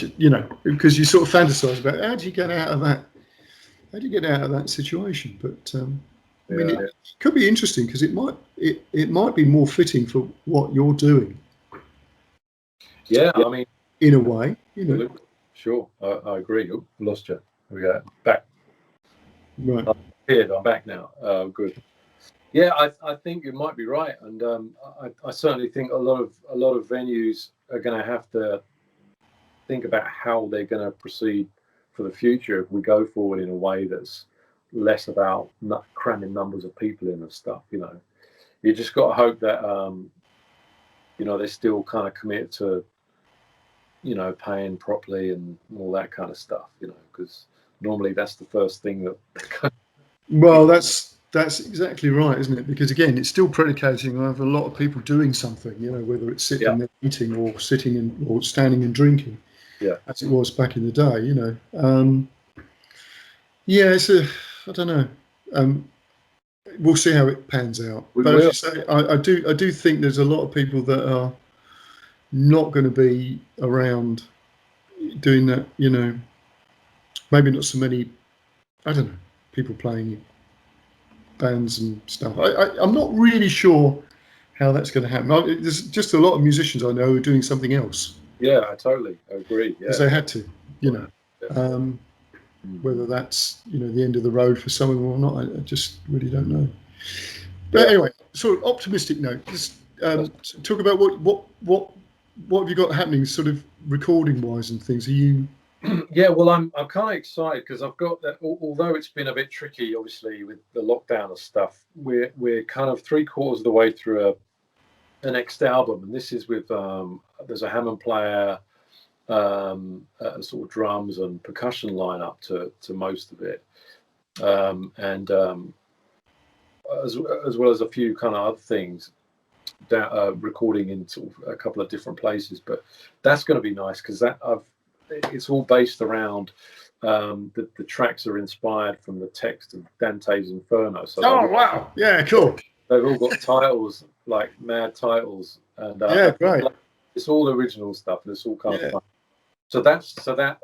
because you sort of fantasize about how do you get out of that? How do you get out of that situation? But I mean, it could be interesting because it might be more fitting for what you're doing. Yeah, I mean, in a way, Sure, I agree. Oh, lost you. Here we go. Back. Right. I'm back now. Good. Yeah, I think you might be right, and I certainly think a lot of venues are going to have to think about how they're going to proceed for the future if we go forward in a way that's less about not cramming numbers of people in and stuff. You just got to hope that they're still kind of committed to paying properly and all that kind of stuff. Because normally that's the first thing that. Well, that's exactly right, isn't it? Because again, it's still predicating on a lot of people doing something. Whether it's sitting there eating or sitting or standing and drinking. Yeah, as it was back in the day. Yeah, I don't know. We'll see how it pans out. But as you say, I do think there's a lot of people that are not going to be around doing that. Maybe not so many. I don't know, people playing bands and stuff. I'm not really sure how that's going to happen. There's just a lot of musicians I know who are doing something else. Yeah, I totally agree. Yeah, because they had to. Whether that's the end of the road for some of them or not, I just really don't know. But anyway, sort of optimistic note. Just talk about what have you got happening, sort of recording wise and things. Are you? Yeah, well, I'm kind of excited because I've got that. Although it's been a bit tricky, obviously with the lockdown and stuff, we're kind of 3/4 of the way through the next album, and this is with there's a Hammond player. Sort of drums and percussion lineup to most of it, and as well as a few kind of other things, recording in sort of a couple of different places. But that's going to be nice because it's all based around the tracks are inspired from the text of Dante's Inferno. So wow, yeah, cool. They've all got titles, like mad titles, and great. It's all original stuff, and it's all kind of fun. So that.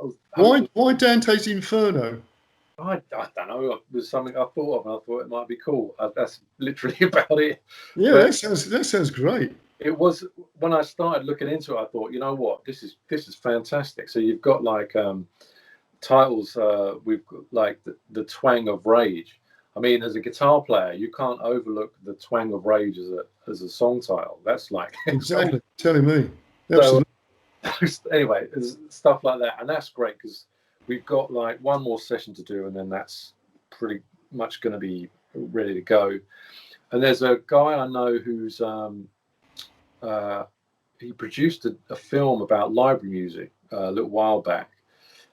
Why Dante's Inferno? I don't know. It was something I thought of, and I thought it might be cool. That's literally about it. Yeah, that sounds great. It was when I started looking into it. I thought, you know what, this is fantastic. So you've got like titles. We've got like the twang of rage. I mean, as a guitar player, you can't overlook the twang of rage as a song title. That's like exactly telling me. Absolutely. Anyway, there's stuff like that, and that's great because we've got like one more session to do, and then that's pretty much going to be ready to go. And there's a guy I know who's he produced a film about library music a little while back,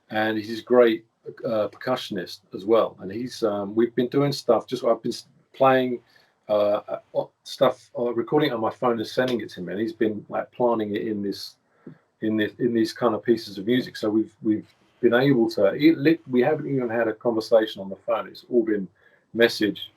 and he's a great percussionist as well. And we've been doing stuff. I've been playing stuff, recording it on my phone and sending it to him, and he's been like planting it in these kind of pieces of music. So we've been able to. We haven't even had a conversation on the phone. It's all been message.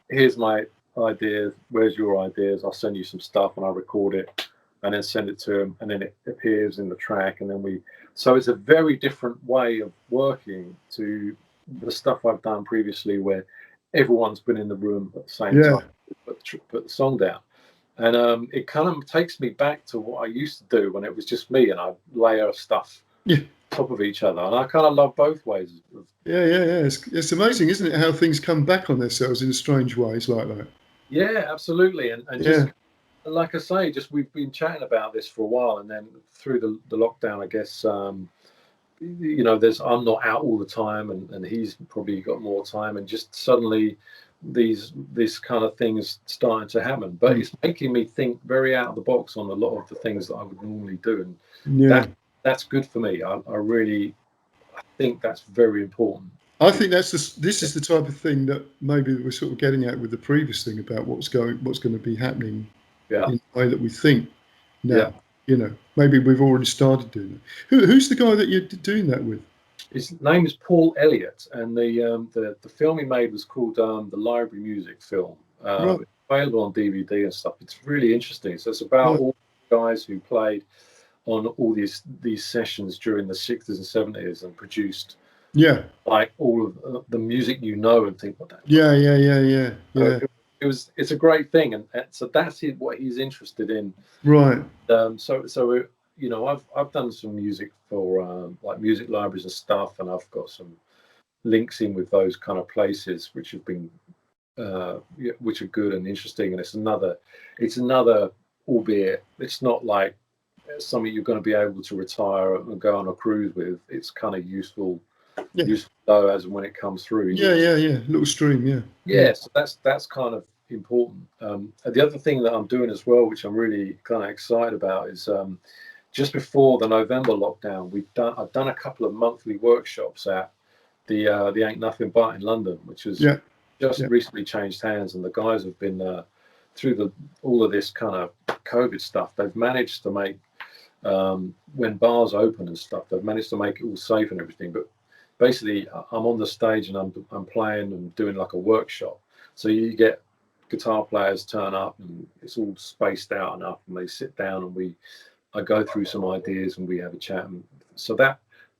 Here's my ideas. Where's your ideas? I'll send you some stuff, and I'll record it, and then send it to him, and then it appears in the track, and then we. So it's a very different way of working to the stuff I've done previously, where everyone's been in the room at the same time, put the song down. And it kind of takes me back to what I used to do when it was just me and I'd layer stuff on top of each other. And I kind of love both ways. Yeah. It's amazing, isn't it, how things come back on themselves in strange ways like that. Yeah, absolutely. And just like I say, we've been chatting about this for a while. And then through the lockdown, I guess, I'm not out all the time and he's probably got more time. And just suddenly these kind of things starting to happen, but it's making me think very out of the box on a lot of the things that I would normally do, and that's good for me. I really think that's very important. I think this is the type of thing that maybe we're sort of getting at with the previous thing about what's going to be happening in the way that we think now. Maybe we've already started doing it. Who's the guy that you're doing that with? His name is Paul Elliott, and the film he made was called the Library Music Film. It's available on DVD and stuff. It's really interesting. So it's about all the guys who played on all these sessions during the 60s and 70s and produced like all of the music and think what that. Yeah. It's a great thing, and so that's what he's interested in. Right. So I've done some music for like music libraries and stuff, and I've got some links in with those kind of places which have been which are good and interesting, and it's another, albeit it's not like something you're going to be able to retire and go on a cruise with. It's kind of useful though, as and when it comes through. Yeah. Little stream, Yeah, so that's kind of important. And the other thing that I'm doing as well, which I'm really kind of excited about, is just before the November lockdown, I've done a couple of monthly workshops at the Ain't Nothing But in London, which has just recently changed hands, and the guys have been through all of this kind of COVID stuff. They've managed to make when bars open and stuff, they've managed to make it all safe and everything. But basically, I'm on the stage and I'm playing and doing like a workshop. So you get guitar players turn up and it's all spaced out enough, and they sit down and I go through some ideas and we have a chat. And so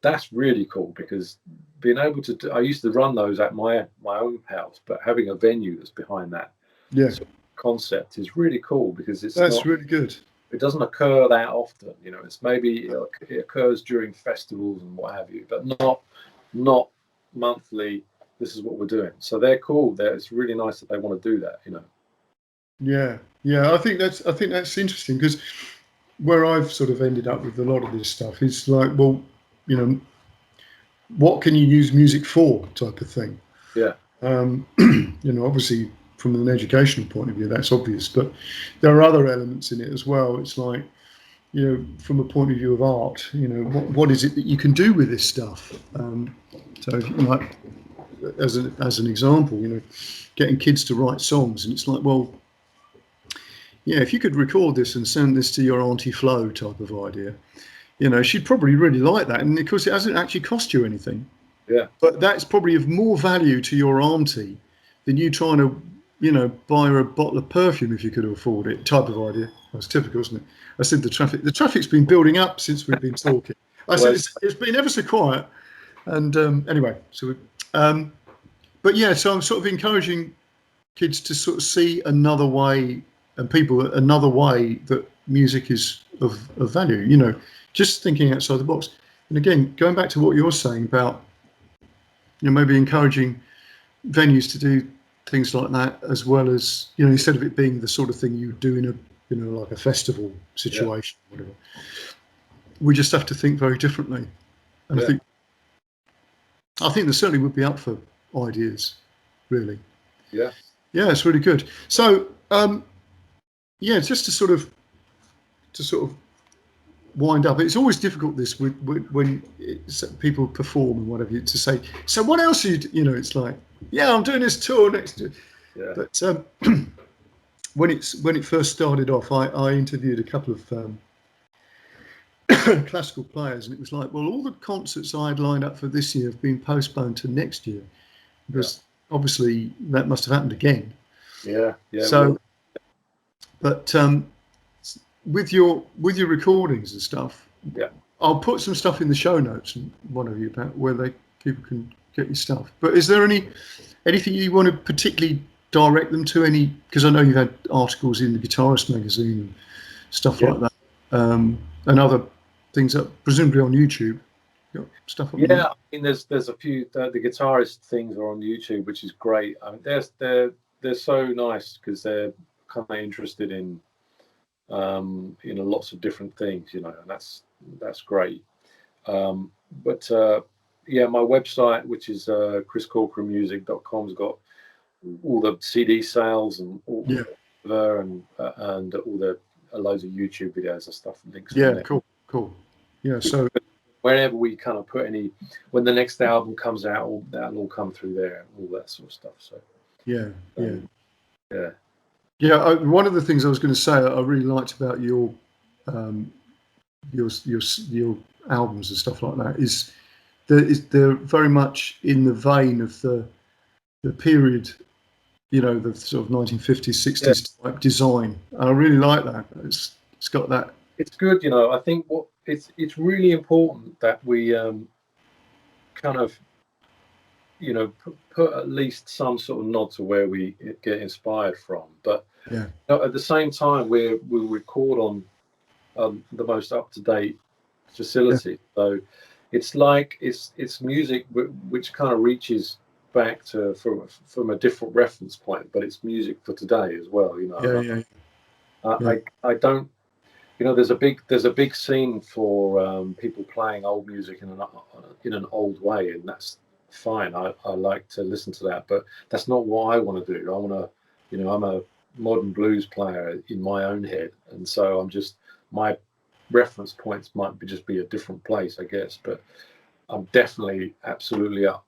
that's really cool, because being able to I used to run those at my own house, but having a venue that's behind that sort of concept is really cool, because that's really good. It doesn't occur that often, you know. It's maybe it occurs during festivals and what have you, but not monthly. This is what we're doing. So they're cool. It's really nice that they want to do that, you know. Yeah. I think that's interesting, because where I've sort of ended up with a lot of this stuff is like, well, you know, what can you use music for, type of thing. Yeah. You know, obviously from an educational point of view, that's obvious, but there are other elements in it as well. It's like, you know, from a point of view of art, you know, what is it that you can do with this stuff? So, you know, like, as an example, you know, getting kids to write songs, and it's like, well, yeah, if you could record this and send this to your Auntie Flo, type of idea, you know, she'd probably really like that. And of course, it hasn't actually cost you anything. Yeah. But that's probably of more value to your auntie than you trying to, you know, buy her a bottle of perfume if you could afford it, type of idea. That's typical, isn't it? I said the traffic's been building up since we've been talking. I said it's been ever so quiet. And anyway, so but yeah, so I'm sort of encouraging kids to sort of see another way, and people another way that music is of value, you know, just thinking outside the box. And again, going back to what you're saying about, you know, maybe encouraging venues to do things like that, as well as, you know, instead of it being the sort of thing you do in a, you know, like a festival situation, whatever. We just have to think very differently. And I think there certainly would be up for ideas, really. Yeah, it's really good. So just to sort of wind up, it's always difficult this when people perform and whatever, to say, so what else you know, it's like, I'm doing this tour next year. But when it first started off, I interviewed a couple of classical players, and it was like, well, all the concerts I had lined up for this year have been postponed to next year, because obviously that must have happened again. So but with your recordings and stuff, I'll put some stuff in the show notes, and one of you, about where people can get your stuff. But is there anything you want to particularly direct them to? Because I know you've had articles in the Guitarist Magazine and stuff like that, and other things that presumably on YouTube. Got stuff on I mean, there's a few. The Guitarist things are on YouTube, which is great. I mean, they're so nice, because they're kind of interested in lots of different things, you know, and that's great. But my website, which is chriscorcoranmusic.com, has got all the CD sales and all and all the loads of YouTube videos and stuff and links. Cool. Yeah, so whenever we kind of put when the next album comes out, that'll all come through there, all that sort of stuff. So one of the things I was going to say I really liked about your albums and stuff like that is they're very much in the vein of the period, you know, the sort of 1950s, 60s type design. And I really like that. It's got that. It's good, you know. I think it's really important that we kind of, you know, put at least some sort of nod to where we get inspired from. But at the same time, we'll record on the most up-to-date facility. So it's like it's music which kind of reaches back to from a different reference point, but it's music for today as well. You know, I don't. You know, there's a big scene for people playing old music in an old way, and that's fine. I like to listen to that, but that's not what I want to do. I want to, you know, I'm a modern blues player in my own head, and so my reference points might just be a different place, I guess. But I'm definitely absolutely up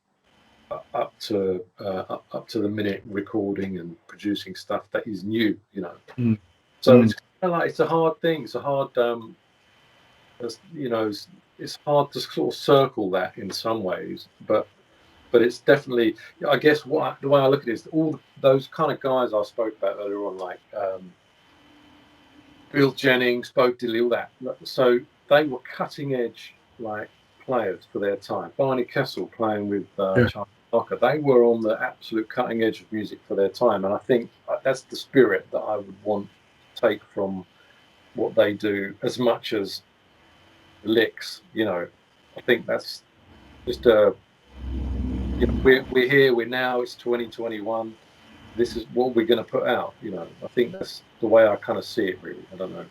to the minute recording and producing stuff that is new. You know, so it's kind of like, it's a hard thing. It's a hard, you know, it's hard to sort of circle that in some ways, but it's definitely, I guess, the way I look at it is all those kind of guys I spoke about earlier on, like Bill Jennings, Bo Diddley, all that. So they were cutting edge, like, players for their time. Barney Kessel playing with Charlie Parker. They were on the absolute cutting edge of music for their time, and I think that's the spirit that I would want to take from what they do, as much as licks. You know, I think that's just a. You know, we're here. We're now. It's 2021. This is what we're going to put out. You know, I think that's the way I kind of see it. Really, I don't know.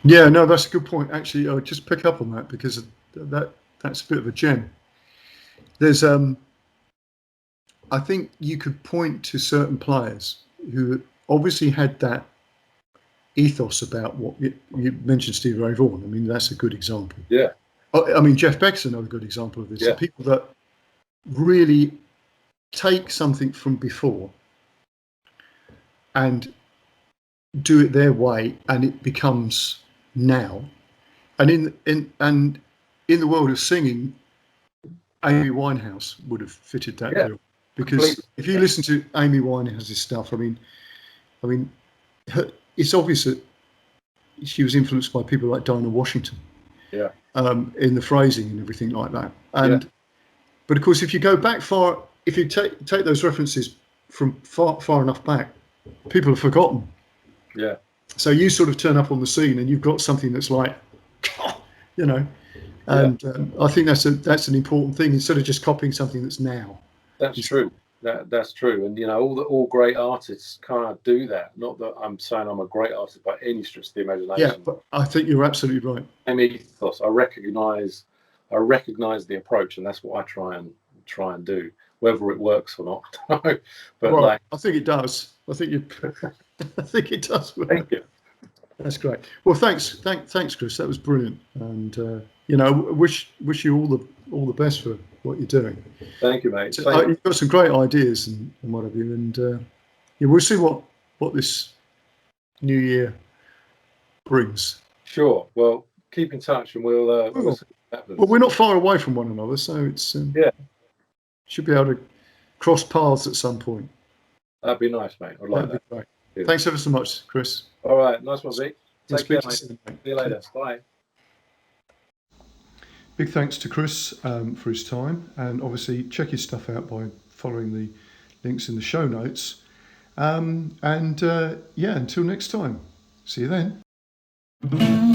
Yeah, no, that's a good point. Actually, I would just pick up on that, because that's a bit of a gem. There's I think you could point to certain players who obviously had that ethos about what you mentioned. Stevie Ray Vaughan. I mean, that's a good example. Yeah. I mean, Jeff Beck's another good example of this. Yeah. The people that really take something from before and do it their way, and it becomes now. And in the world of singing, Amy Winehouse would have fitted that bill, because completely. If you listen to Amy Winehouse's stuff, I mean, it's obvious that she was influenced by people like Dinah Washington. Yeah. In the phrasing and everything like that. And but of course, if you go back far, if you take those references from far enough back, people have forgotten. Yeah. So you sort of turn up on the scene and you've got something that's like, you know, and I think that's an important thing, instead of just copying something that's now. That's true. That's true. And, you know, all great artists can't do that. Not that I'm saying I'm a great artist by any stretch of the imagination. Yeah, but I think you're absolutely right. Same ethos. I recognise the approach, and that's what I try and do, whether it works or not. But well, like, I think it does. I think it does work. Thank you. That's great. Well, thanks, Chris. That was brilliant, and you know, wish you all the best for what you're doing. Thank you, mate. So, you've got some great ideas and what have you, and yeah, we'll see what this new year brings. Sure. Well, keep in touch, and we'll see what happens. Well, we're not far away from one another, so it's should be able to cross paths at some point. That'd be nice, mate. I'd like that. Great. Yeah. Thanks ever so much, Chris. All right, nice one, Vic. Take care, mate. See you later. Bye. Big thanks to Chris for his time, and obviously check his stuff out by following the links in the show notes. And yeah, until next time, see you then.